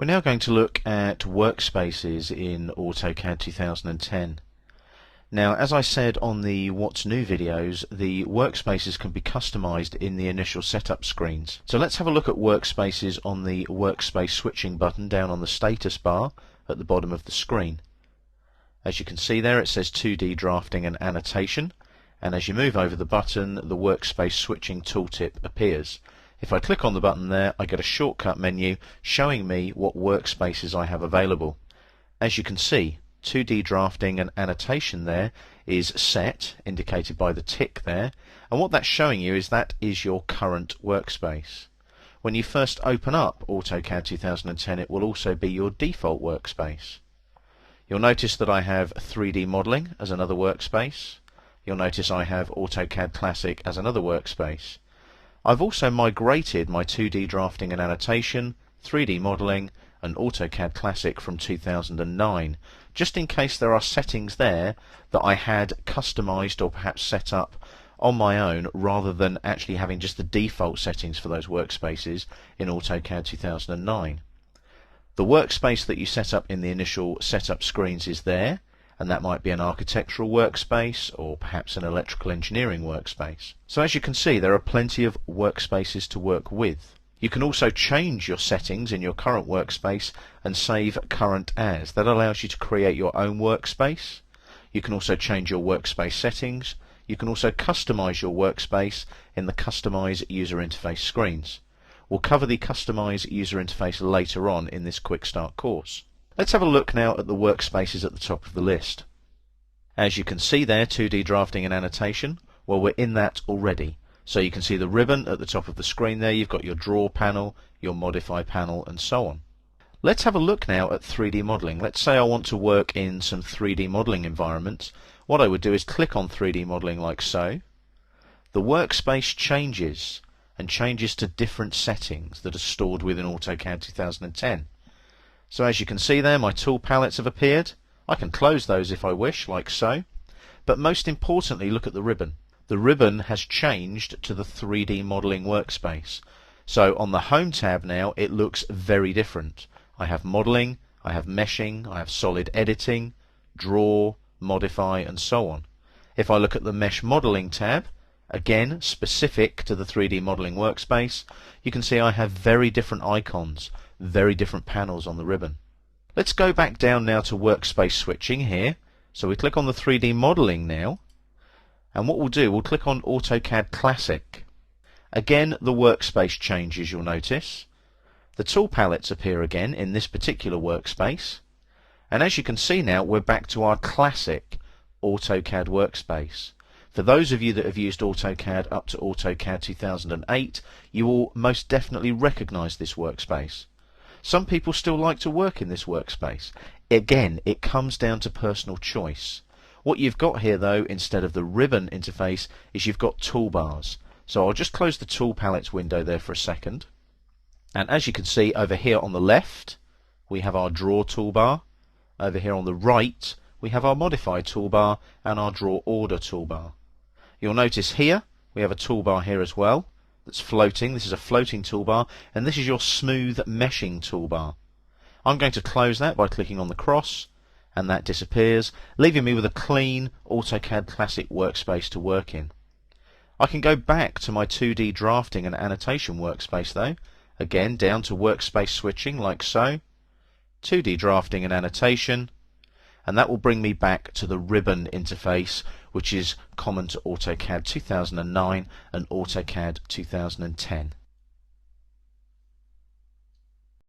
We're now going to look at workspaces in AutoCAD 2010. Now, as I said on the What's New videos, the workspaces can be customized in the initial setup screens. So let's have a look at workspaces on the workspace switching button down on the status bar at the bottom of the screen. As you can see there, it says 2D drafting and annotation, and as you move over the button, the workspace switching tooltip appears. If I click on the button there, I get a shortcut menu showing me what workspaces I have available. As you can see, 2D drafting and annotation there is set, indicated by the tick there, and what that's showing you is that is your current workspace. When you first open up AutoCAD 2010, it will also be your default workspace. You'll notice that I have 3D modeling as another workspace. You'll notice I have AutoCAD Classic as another workspace. I've also migrated my 2D drafting and annotation, 3D modeling and AutoCAD Classic from 2009, just in case there are settings there that I had customized or perhaps set up on my own rather than actually having just the default settings for those workspaces in AutoCAD 2009. The workspace that you set up in the initial setup screens is there, and that might be an architectural workspace or perhaps an electrical engineering workspace. So as you can see, there are plenty of workspaces to work with. You can also change your settings in your current workspace and save current as. That allows you to create your own workspace. You can also change your workspace settings. You can also customize your workspace in the Customize User Interface screens. We'll cover the Customize User Interface later on in this Quick Start course. Let's have a look now at the workspaces at the top of the list. As you can see there, 2D drafting and annotation, well, we're in that already. So you can see the ribbon at the top of the screen there. You've got your draw panel, your modify panel, and so on. Let's have a look now at 3D modeling. Let's say I want to work in some 3D modeling environments. What I would do is click on 3D modeling like so. The workspace changes and changes to different settings that are stored within AutoCAD 2010. So as you can see there, my tool palettes have appeared. I can close those if I wish, like so. But most importantly, look at the ribbon. The ribbon has changed to the 3D modeling workspace. So on the Home tab now, it looks very different. I have modeling, I have meshing, I have solid editing, draw, modify, and so on. If I look at the Mesh Modeling tab, again specific to the 3D modeling workspace, you can see I have very different icons, very different panels on the ribbon. Let's go back down now to workspace switching here. So we click on the 3D modeling now, and what we'll do, we'll click on AutoCAD Classic. Again, the workspace changes, you'll notice. The tool palettes appear again in this particular workspace, and as you can see now, we're back to our classic AutoCAD workspace. For those of you that have used AutoCAD up to AutoCAD 2008, you will most definitely recognize this workspace. Some people still like to work in this workspace. Again, it comes down to personal choice. What you've got here though, instead of the ribbon interface, is you've got toolbars. So I'll just close the tool palettes window there for a second. And as you can see over here on the left, we have our draw toolbar. Over here on the right, we have our modify toolbar and our draw order toolbar. You'll notice here, we have a toolbar here as well. That's floating. This is a floating toolbar, and this is your smooth meshing toolbar. I'm going to close that by clicking on the cross, and that disappears, leaving me with a clean AutoCAD Classic workspace to work in. I can go back to my 2D drafting and annotation workspace though, again down to workspace switching like so, 2D drafting and annotation, and that will bring me back to the ribbon interface, which is common to AutoCAD 2009 and AutoCAD 2010.